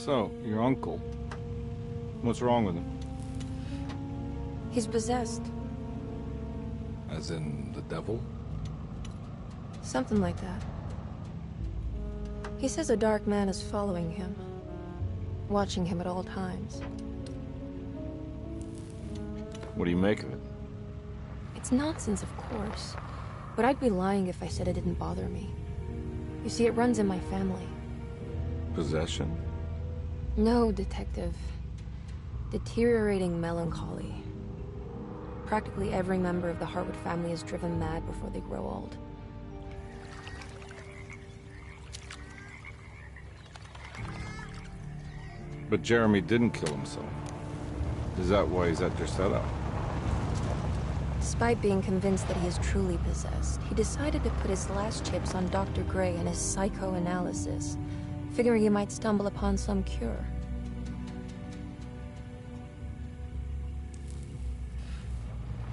So, your uncle. What's wrong with him? He's possessed. As in the devil? Something like that. He says a dark man is following him, watching him at all times. What do you make of it? It's nonsense, of course. But I'd be lying if I said it didn't bother me. You see, it runs in my family. Possession? No, Detective. Deteriorating melancholy. Practically every member of the Hartwood family is driven mad before they grow old. But Jeremy didn't kill himself. Is that why he's at your setup? Despite being convinced that he is truly possessed, he decided to put his last chips on Dr. Gray and his psychoanalysis, figuring he might stumble upon some cure.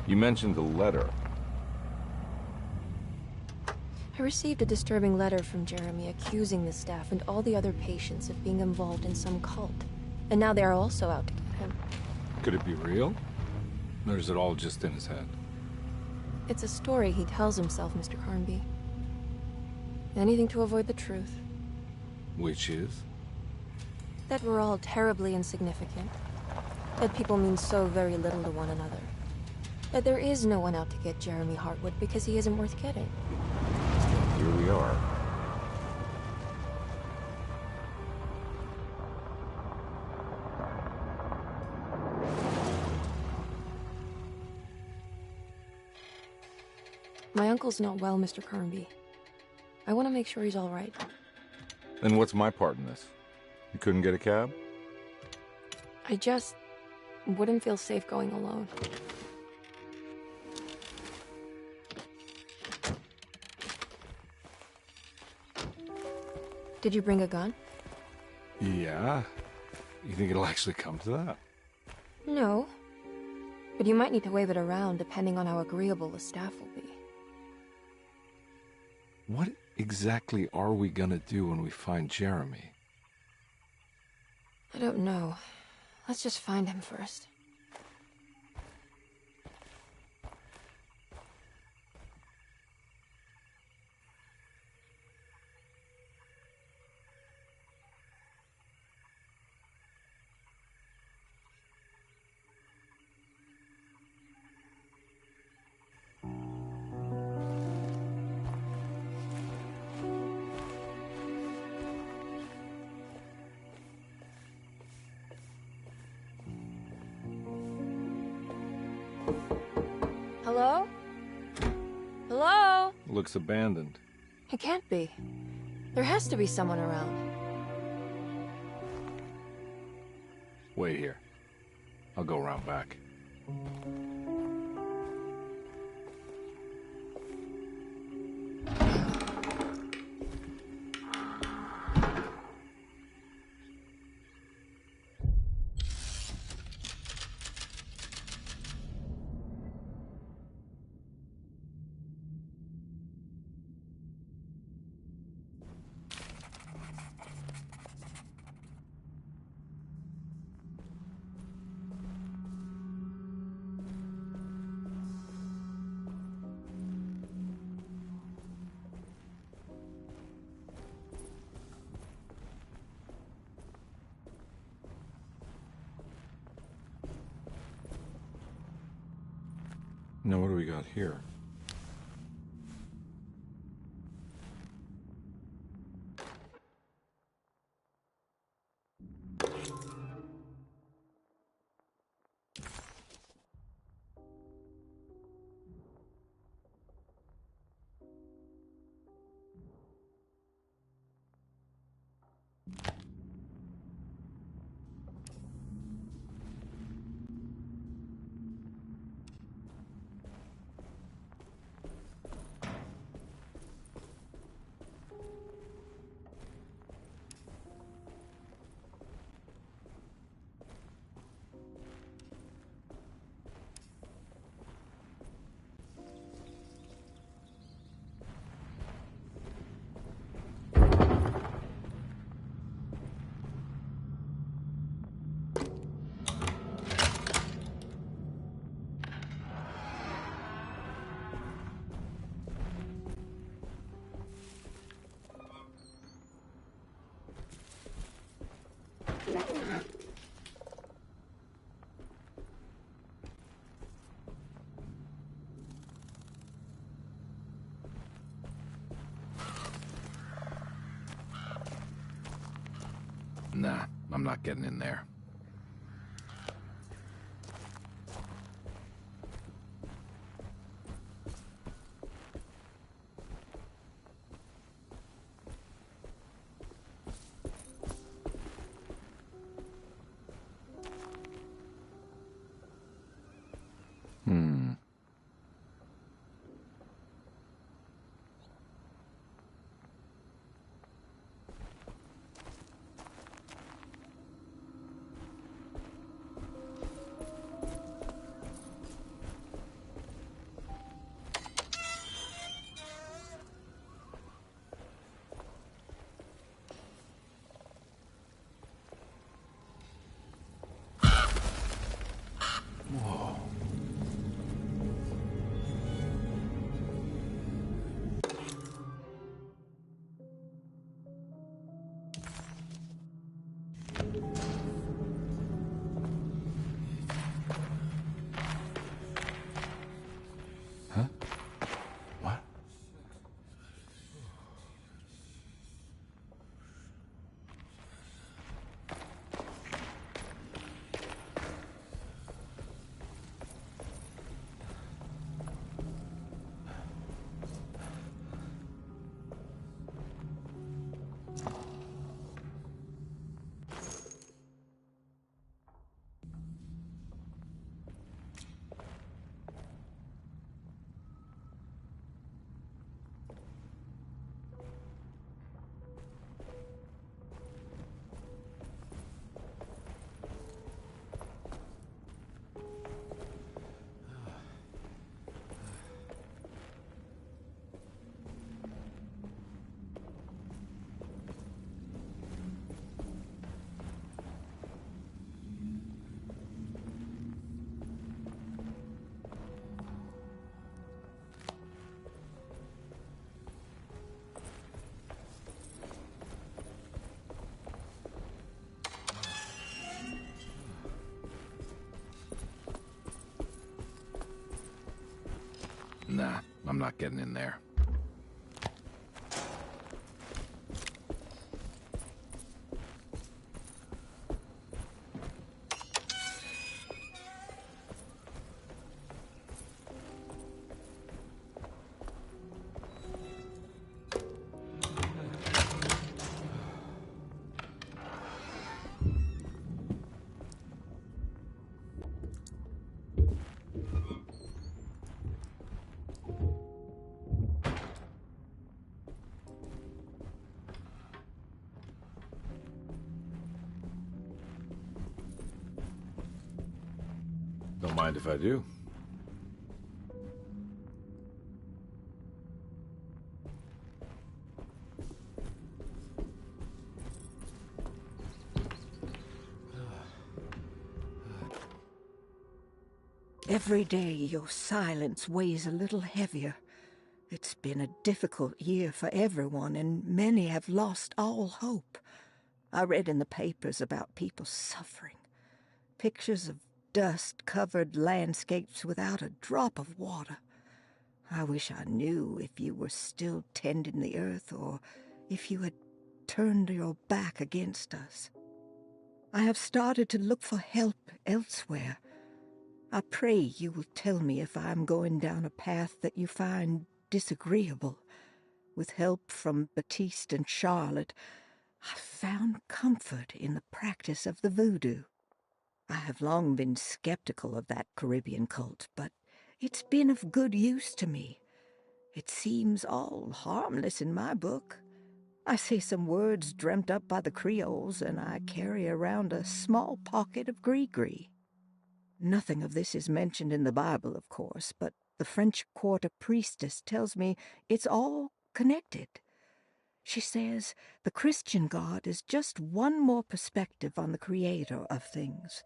You mentioned the letter. I received a disturbing letter from Jeremy accusing the staff and all the other patients of being involved in some cult. And now they are also out to get him. Could it be real? Or is it all just in his head? It's a story he tells himself, Mr. Carnby. Anything to avoid the truth. Which is? That we're all terribly insignificant. That people mean so very little to one another. That there is no one out to get Jeremy Hartwood because he isn't worth getting. Here we are. My uncle's not well, Mr. Carnby. I want to make sure he's all right. Then what's my part in this? You couldn't get a cab? I just wouldn't feel safe going alone. Did you bring a gun? Yeah. You think it'll actually come to that? No. But you might need to wave it around depending on how agreeable the staff will be. What exactly are we gonna do when we find Jeremy? I don't know. Let's just find him first. Hello? Hello? Looks abandoned. It can't be. There has to be someone around. Wait here. I'll go around back. Now what do we got here? Nah, I'm not getting in there. Huh? What? Nah, I'm not getting in there. Don't mind if I do. Every day your silence weighs a little heavier. It's been a difficult year for everyone, and many have lost all hope. I read in the papers about people suffering. Pictures of dust-covered landscapes without a drop of water. I wish I knew if you were still tending the earth or if you had turned your back against us. I have started to look for help elsewhere. I pray you will tell me if I am going down a path that you find disagreeable. With help from Baptiste and Charlotte, I found comfort in the practice of the voodoo. I have long been skeptical of that Caribbean cult, but it's been of good use to me. It seems all harmless in my book. I say some words dreamt up by the Creoles, and I carry around a small pocket of gree-gree. Nothing of this is mentioned in the Bible, of course, but the French Quarter priestess tells me it's all connected. She says the Christian God is just one more perspective on the creator of things.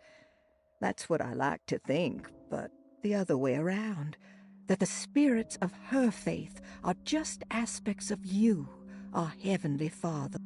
That's what I like to think, but the other way around, that the spirits of her faith are just aspects of you, our Heavenly Father.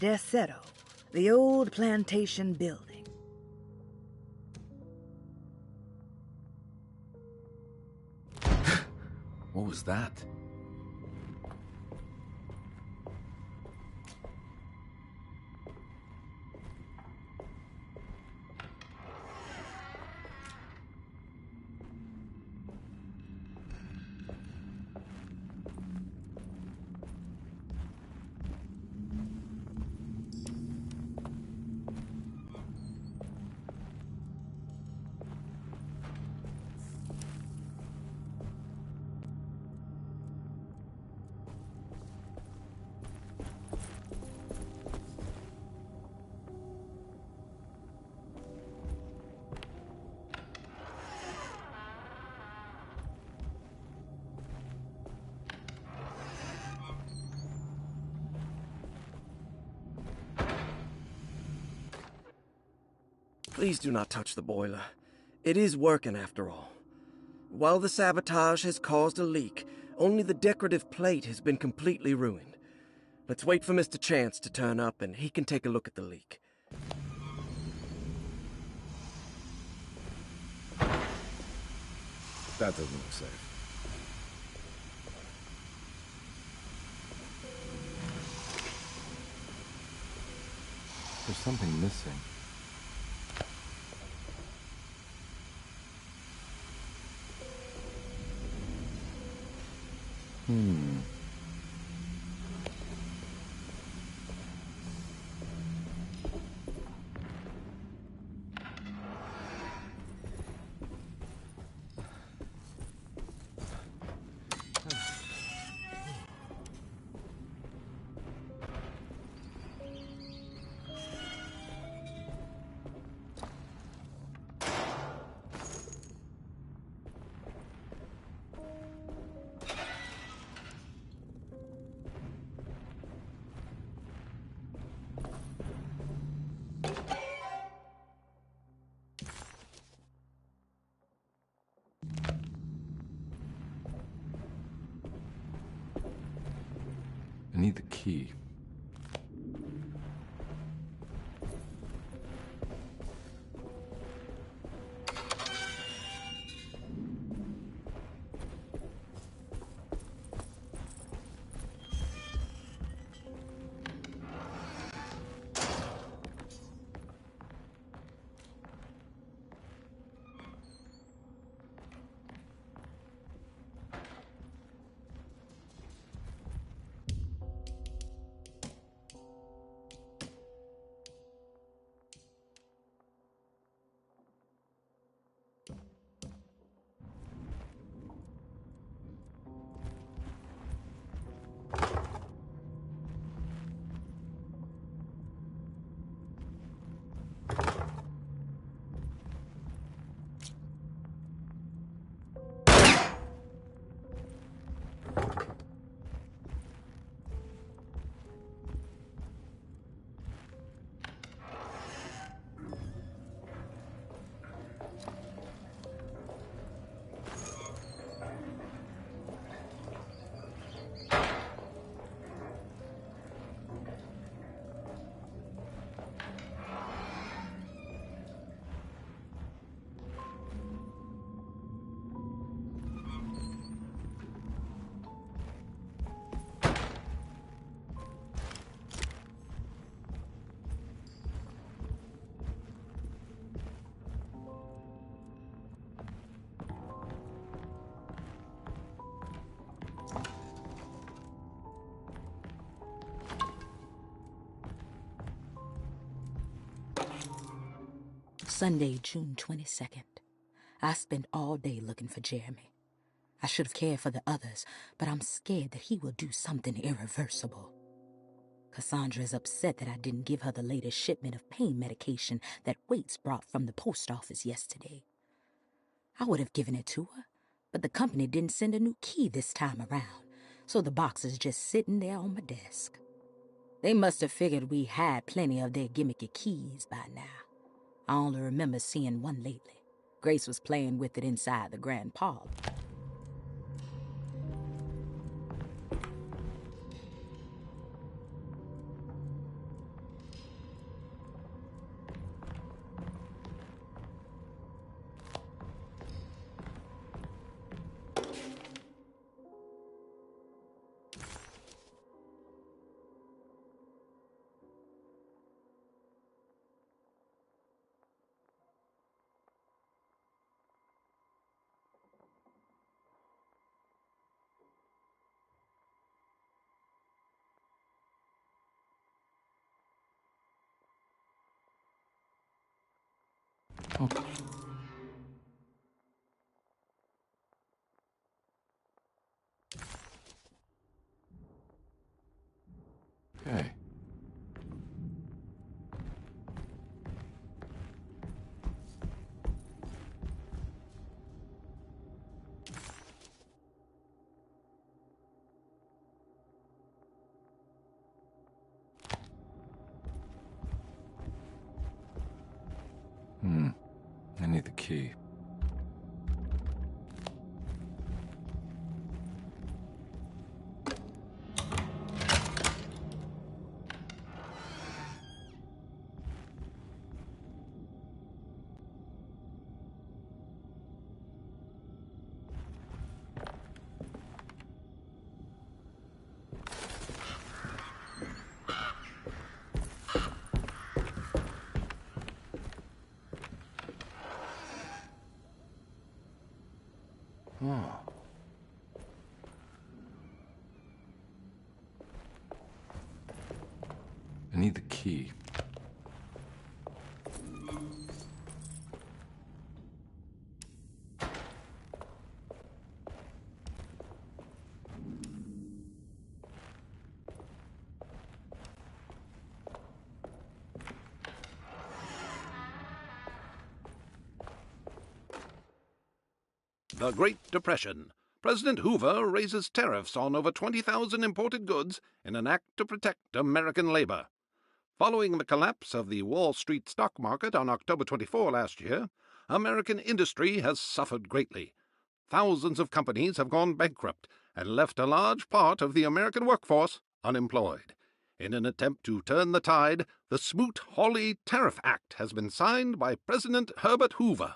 Desero, the old plantation building. What was that? Please do not touch the boiler. It is working after all. While the sabotage has caused a leak, only the decorative plate has been completely ruined. Let's wait for Mr. Chance to turn up and he can take a look at the leak. That doesn't look safe. There's something missing. I need the key. Sunday, June 22nd. I spent all day looking for Jeremy. I should have cared for the others, but I'm scared that he will do something irreversible. Cassandra is upset that I didn't give her the latest shipment of pain medication that Waits brought from the post office yesterday. I would have given it to her, but the company didn't send a new key this time around, so the box is just sitting there on my desk. They must have figured we had plenty of their gimmicky keys by now. I only remember seeing one lately. Grace was playing with it inside the grand parlor. Okay. I need the key. Oh. I need the key. The Great Depression. President Hoover raises tariffs on over 20,000 imported goods in an act to protect American labor. Following the collapse of the Wall Street stock market on October 24 last year, American industry has suffered greatly. Thousands of companies have gone bankrupt and left a large part of the American workforce unemployed. In an attempt to turn the tide, the Smoot-Hawley Tariff Act has been signed by President Herbert Hoover.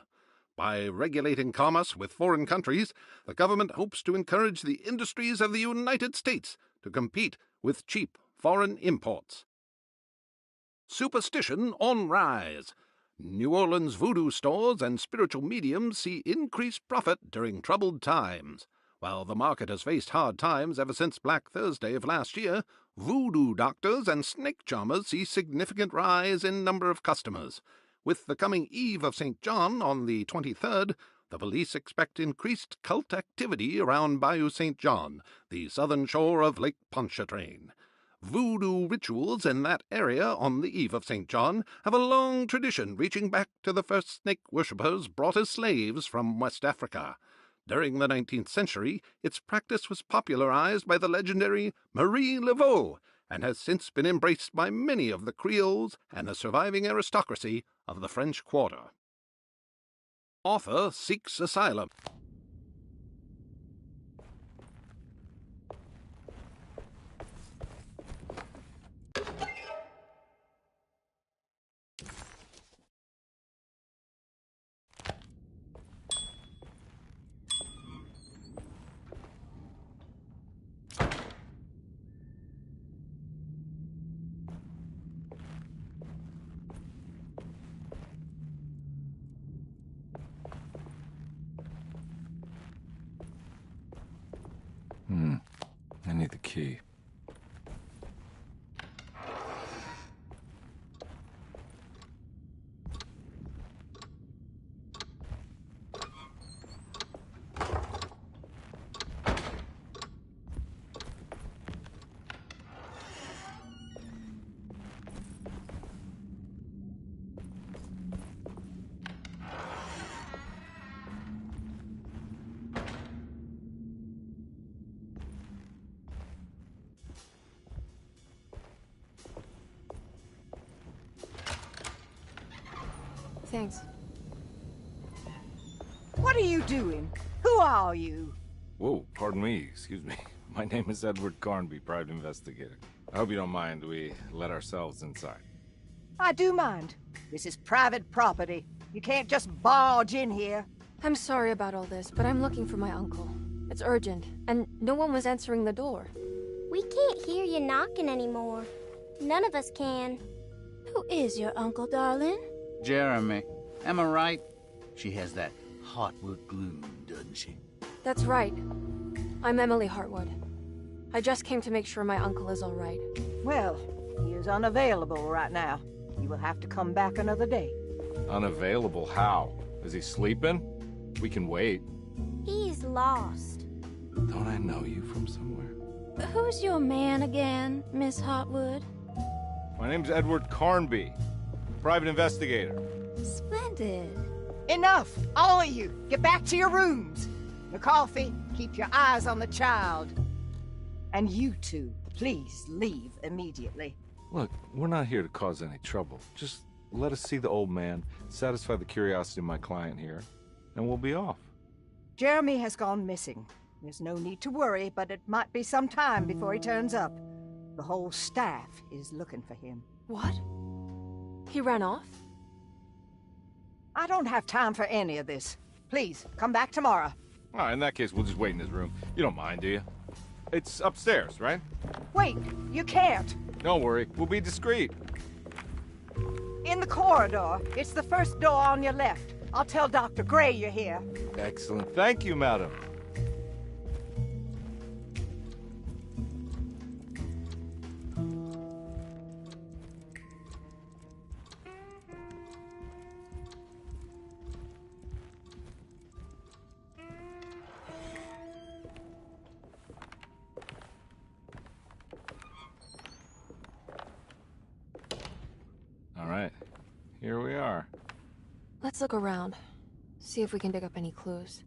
By regulating commerce with foreign countries, the government hopes to encourage the industries of the United States to compete with cheap foreign imports. Superstition on rise. New Orleans voodoo stores and spiritual mediums see increased profit during troubled times. While the market has faced hard times ever since Black Thursday of last year, voodoo doctors and snake charmers see significant rise in number of customers. With the coming Eve of St. John on the 23rd, the police expect increased cult activity around Bayou St. John, the southern shore of Lake Pontchartrain. Voodoo rituals in that area on the Eve of St. John have a long tradition reaching back to the first snake worshippers brought as slaves from West Africa. During the 19th century, its practice was popularized by the legendary Marie Laveau, and has since been embraced by many of the Creoles and the surviving aristocracy of the French Quarter. Author seeks asylum. I need the key. Thanks. What are you doing? Who are you? Whoa, pardon me, excuse me. My name is Edward Carnby, private investigator. I hope you don't mind we let ourselves inside. I do mind. This is private property. You can't just barge in here. I'm sorry about all this, but I'm looking for my uncle. It's urgent, and no one was answering the door. We can't hear you knocking anymore. None of us can. Who is your uncle, darling? Jeremy. Am I right? She has that Heartwood gloom, doesn't she? That's right. I'm Emily Hartwood. I just came to make sure my uncle is all right. Well, he is unavailable right now. You will have to come back another day. Unavailable how? Is he sleeping? We can wait. He's lost. Don't I know you from somewhere? Who's your man again, Miss Hotwood? My name's Edward Carnby, private investigator. Splendid. Enough! All of you! Get back to your rooms! McCarthy, keep your eyes on the child. And you two, please leave immediately. Look, we're not here to cause any trouble. Just let us see the old man, satisfy the curiosity of my client here, and we'll be off. Jeremy has gone missing. There's no need to worry, but it might be some time before he turns up. The whole staff is looking for him. What? He ran off? I don't have time for any of this. Please, come back tomorrow. All right, in that case, we'll just wait in his room. You don't mind, do you? It's upstairs, right? Wait, you can't. Don't worry, we'll be discreet. In the corridor. It's the first door on your left. I'll tell Dr. Gray you're here. Excellent. Thank you, madam. All right, here we are. Let's look around. See if we can dig up any clues.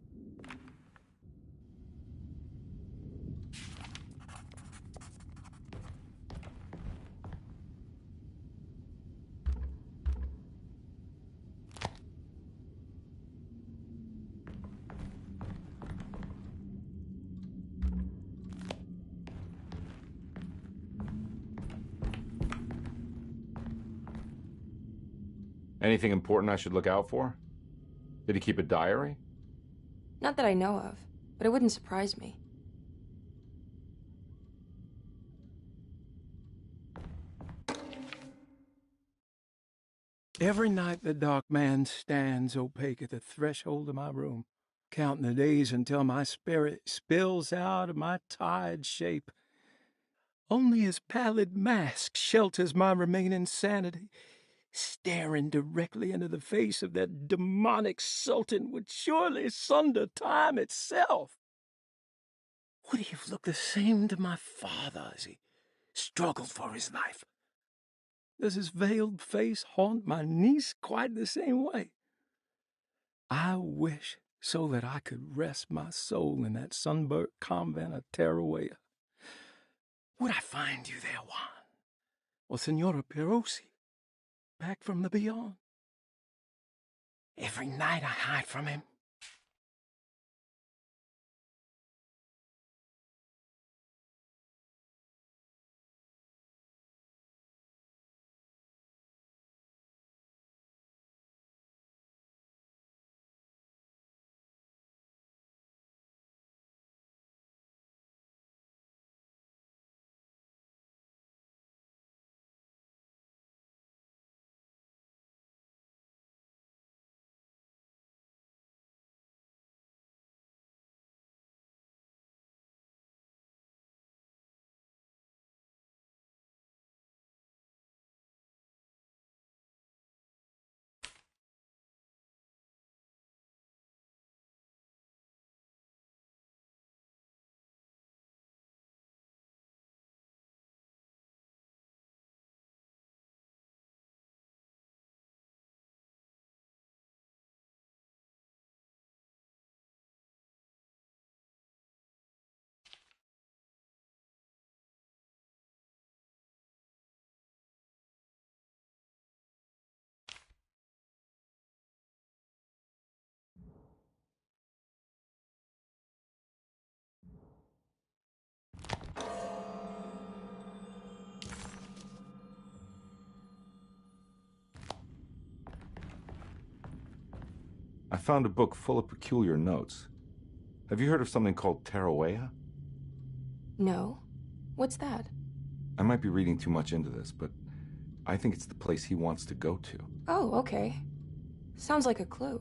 Anything important I should look out for? Did he keep a diary? Not that I know of, but it wouldn't surprise me. Every night the dark man stands opaque at the threshold of my room, counting the days until my spirit spills out of my tired shape. Only his pallid mask shelters my remaining sanity. Staring directly into the face of that demonic sultan would surely sunder time itself. Would he have looked the same to my father as he struggled for his life? Does his veiled face haunt my niece quite the same way? I wish so that I could rest my soul in that sunburnt convent of Tarawea. Would I find you there, Juan? Or Senora Perosi? Back from the beyond. Every night I hide from him. I found a book full of peculiar notes. Have you heard of something called Tarawea? No. What's that? I might be reading too much into this, but I think it's the place he wants to go to. Oh, okay. Sounds like a clue.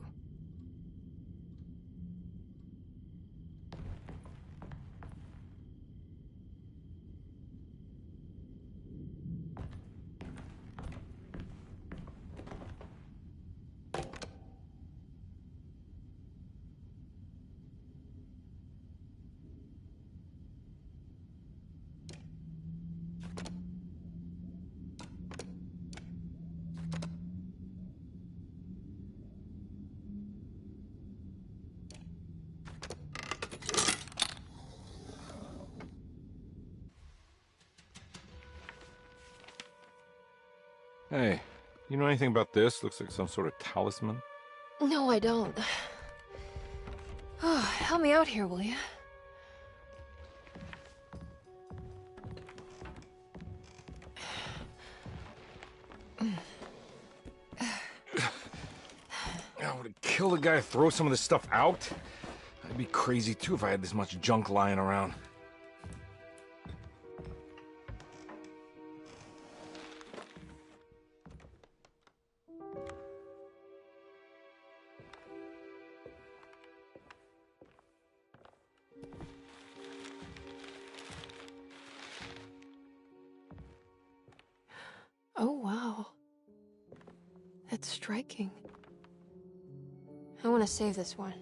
Hey, you know anything about this? Looks like some sort of talisman. No, I don't. Oh, help me out here, will you? I would it kill the guy to throw some of this stuff out? I'd be crazy too if I had this much junk lying around. Oh, wow. That's striking. I want to save this one.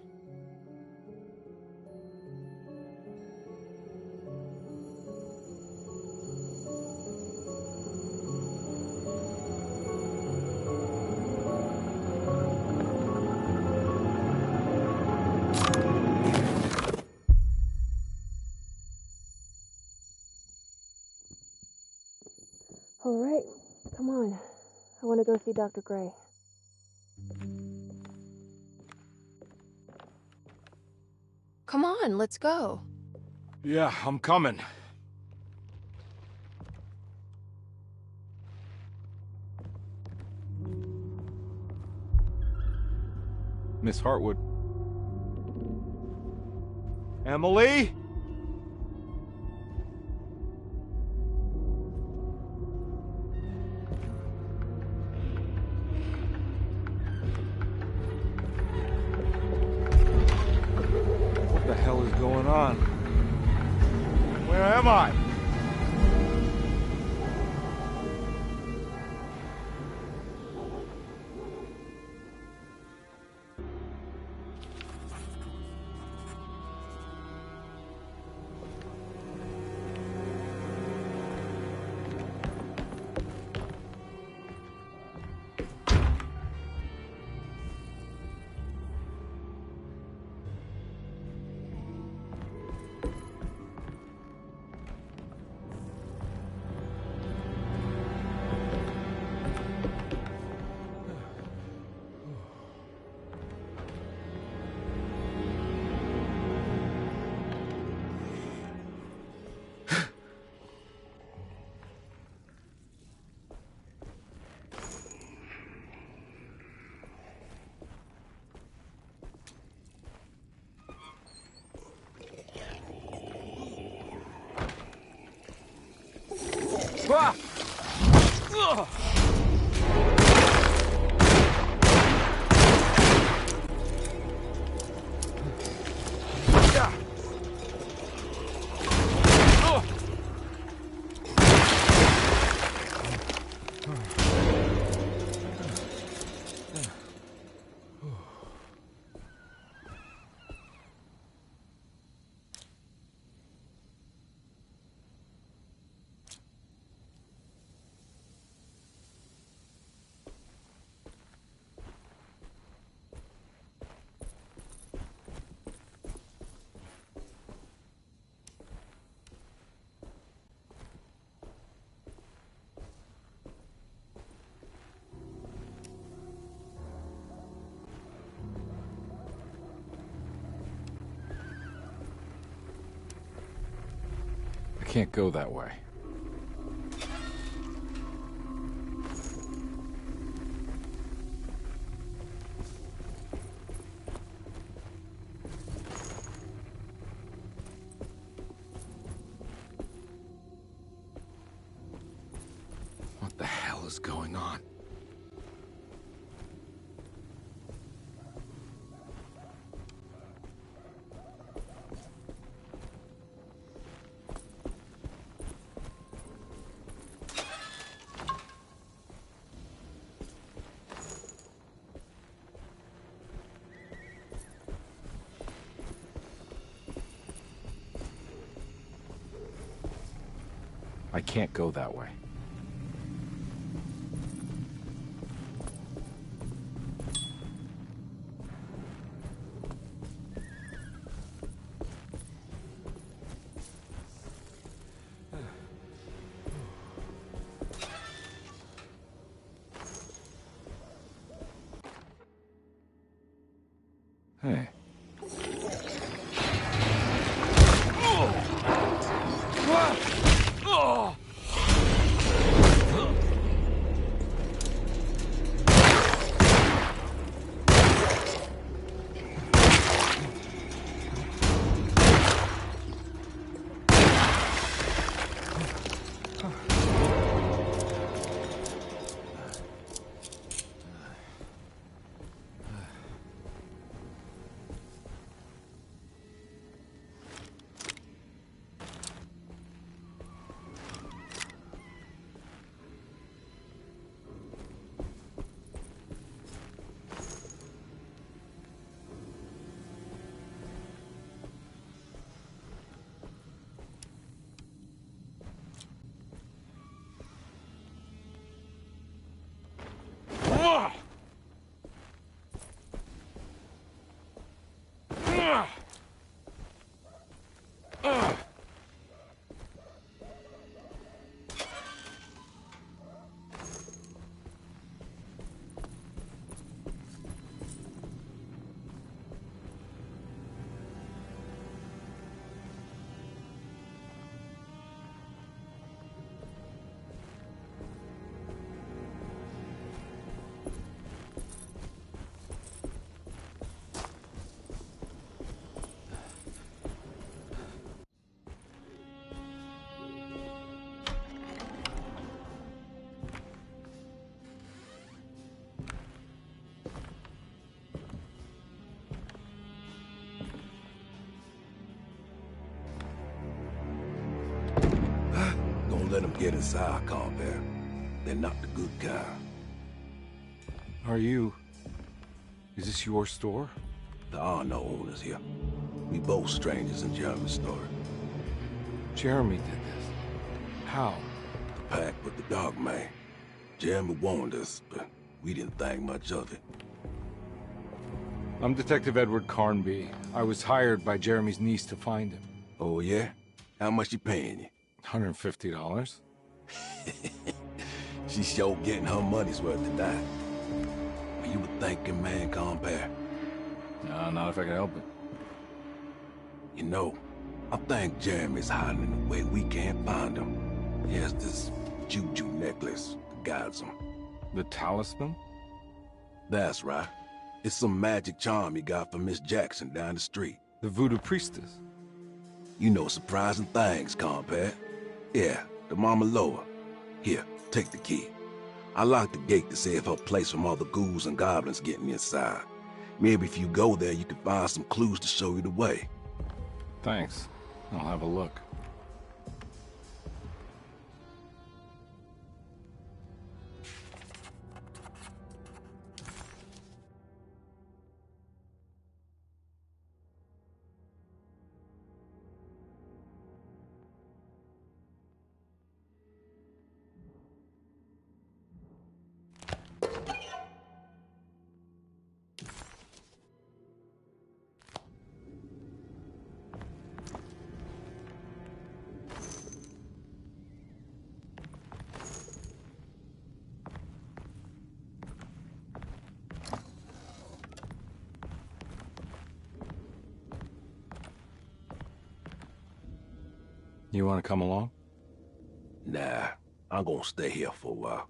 All right, come on. I want to go see Dr. Gray. Come on, let's go. Yeah, I'm coming. Miss Hartwood. Emily? What the hell is going on? Where am I? Ah! Ugh! Yeah. Ugh! I can't go that way. What the hell is going on? I can't go that way. Don't let them get inside, compare. They're not the good kind. Is this your store? There are no owners here. We both strangers in Jeremy's story. Jeremy did this. How? The pact with the dog man. Jeremy warned us, but we didn't think much of it. I'm Detective Edward Carnby. I was hired by Jeremy's niece to find him. Oh, yeah? How much she paying you? $150. She's sure getting her money's worth tonight. Are you a thinking man, compare? No, not if I can help it. You know, I think Jeremy's hiding in a way we can't find him. He has this juju necklace that guides him. The talisman? That's right. It's some magic charm he got from Miss Jackson down the street. The voodoo priestess? You know surprising things, compare. Yeah, the Mama Loa. Here, take the key. I locked the gate to save her place from all the ghouls and goblins getting inside. Maybe if you go there, you can find some clues to show you the way. Thanks. I'll have a look. You want to come along? Nah, I'm gonna stay here for a while.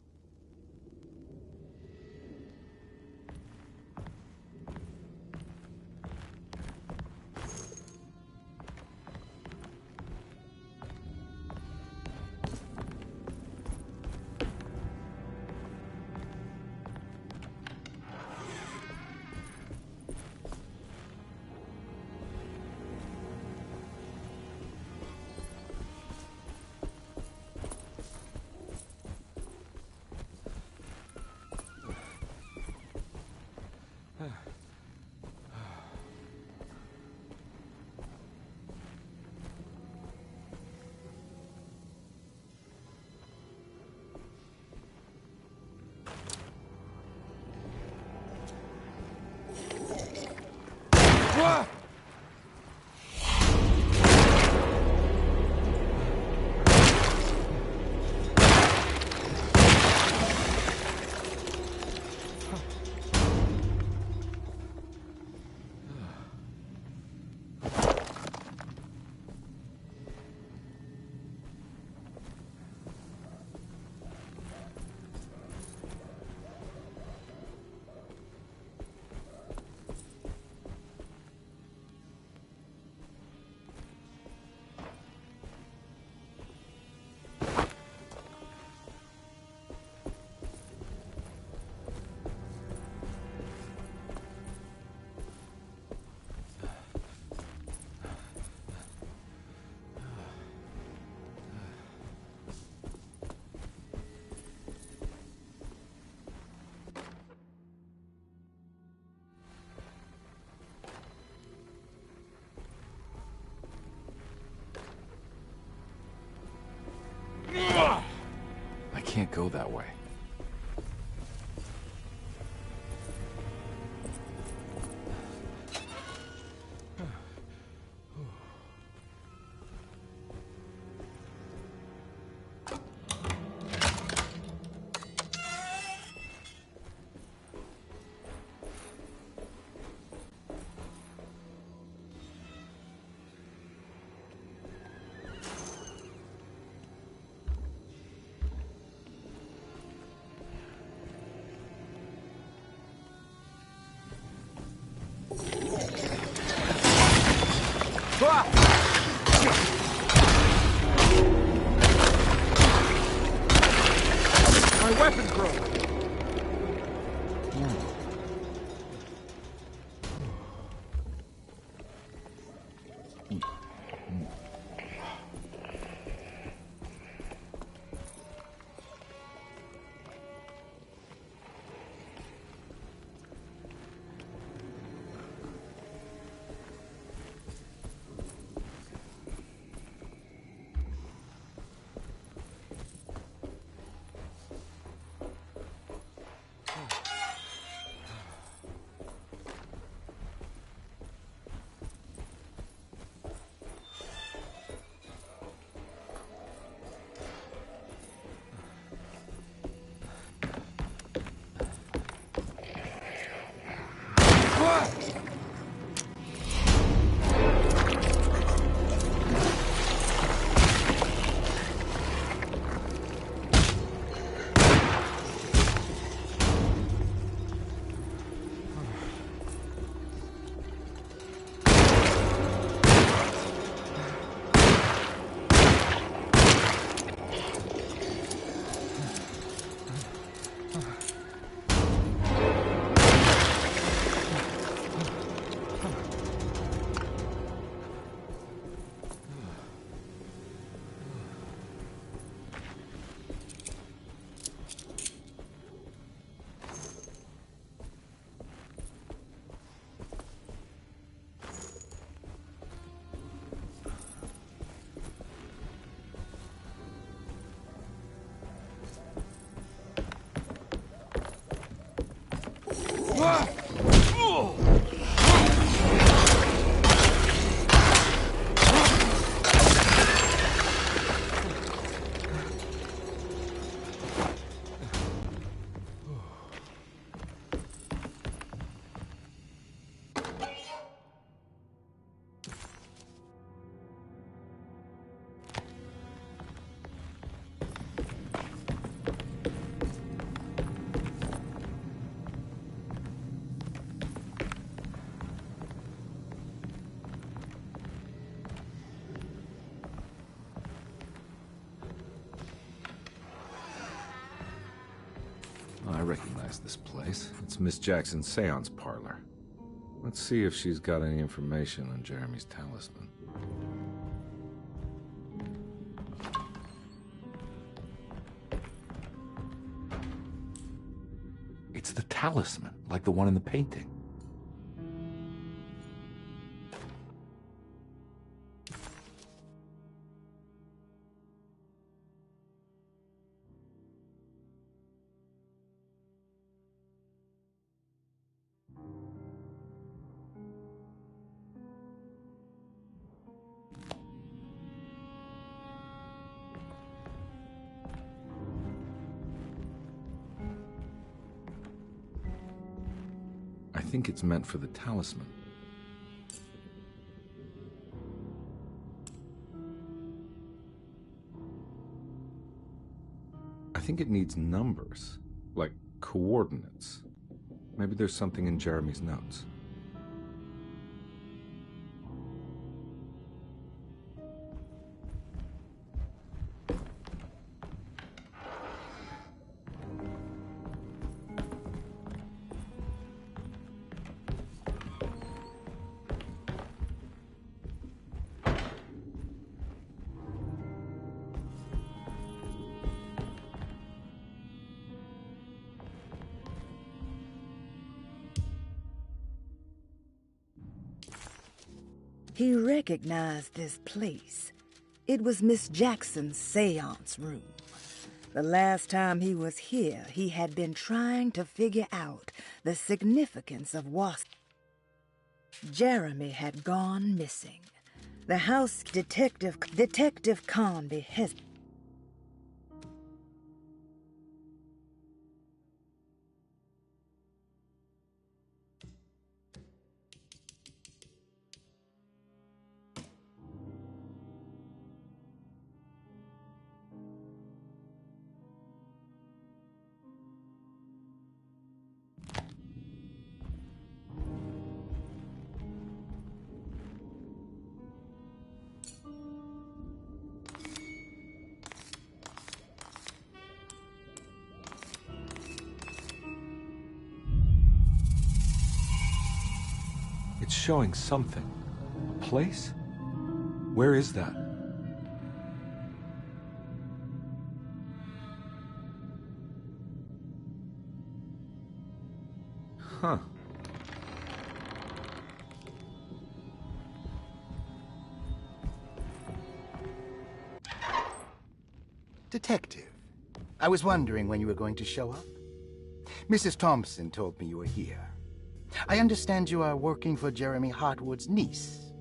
I can't go that way. My weapon broke. recognize this place. It's Miss Jackson's seance parlor. Let's see if she's got any information on Jeremy's talisman. It's the talisman, like the one in the painting. I think it's meant for the talisman. I think it needs numbers, like coordinates. Maybe there's something in Jeremy's notes. He recognized this place. It was Miss Jackson's seance room. The last time he was here, he had been trying to figure out the significance of what Jeremy had gone missing. The house Detective Conby has... It's showing something. A place? Where is that? Huh. Detective, I was wondering when you were going to show up. Mrs. Thompson told me you were here. I understand you are working for Jeremy Hartwood's niece.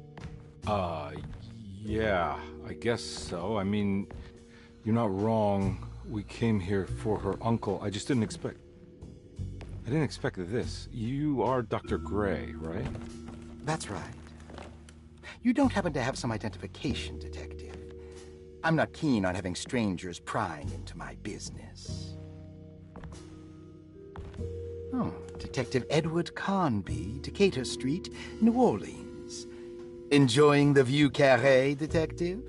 Yeah, I guess so. I mean, you're not wrong. We came here for her uncle. I just didn't expect... I didn't expect this. You are Dr. Gray, right? That's right. You don't happen to have some identification, Detective. I'm not keen on having strangers prying into my business. Oh, Detective Edward Carnby, Decatur Street, New Orleans. Enjoying the Vieux Carré, Detective?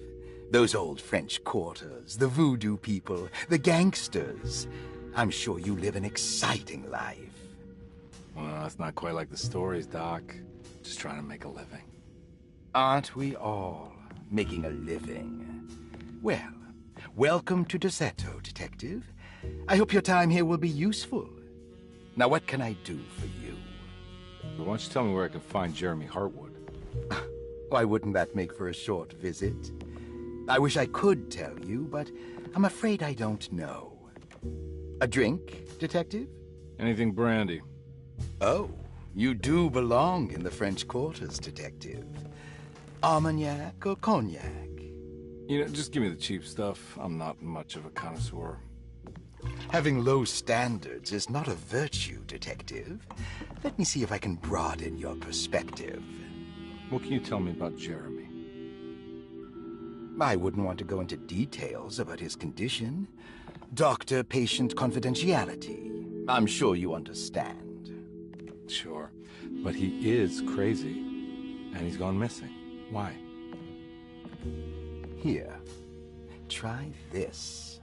Those old French quarters, the voodoo people, the gangsters. I'm sure you live an exciting life. Well, it's not quite like the stories, Doc. Just trying to make a living. Aren't we all making a living? Well, welcome to Deseto, Detective. I hope your time here will be useful. Now, what can I do for you? Why don't you tell me where I can find Jeremy Hartwood? Why wouldn't that make for a short visit? I wish I could tell you, but I'm afraid I don't know. A drink, Detective? Anything brandy. Oh, you do belong in the French quarters, Detective. Armagnac or cognac? You know, just give me the cheap stuff. I'm not much of a connoisseur. Having low standards is not a virtue, Detective. Let me see if I can broaden your perspective. What can you tell me about Jeremy? I wouldn't want to go into details about his condition. Doctor-patient confidentiality. I'm sure you understand. Sure, but he is crazy, and he's gone missing. Why? Here, try this.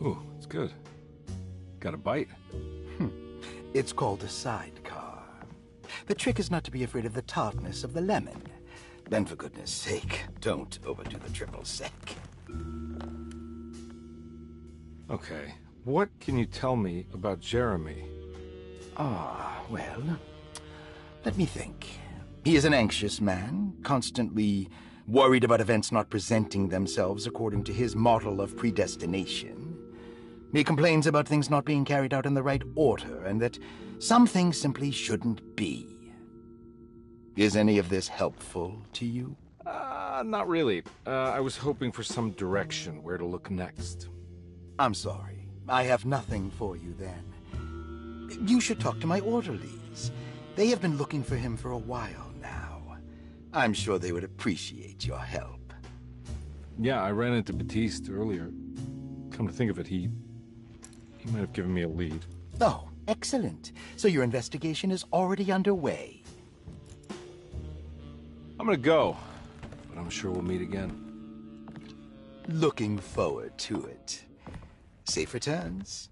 Ooh, it's good. Got a bite? It's called a sidecar. The trick is not to be afraid of the tartness of the lemon. Then, for goodness sake, don't overdo the triple sec. Okay, what can you tell me about Jeremy? Well, let me think. He is an anxious man, constantly worried about events not presenting themselves according to his model of predestination. He complains about things not being carried out in the right order, and that some things simply shouldn't be. Is any of this helpful to you? Not really. I was hoping for some direction where to look next. I'm sorry. I have nothing for you then. You should talk to my orderlies. They have been looking for him for a while now. I'm sure they would appreciate your help. Yeah, I ran into Batiste earlier. Come to think of it, he might have given me a lead. Oh, excellent. So your investigation is already underway. I'm gonna go, but I'm sure we'll meet again. Looking forward to it. Safe returns.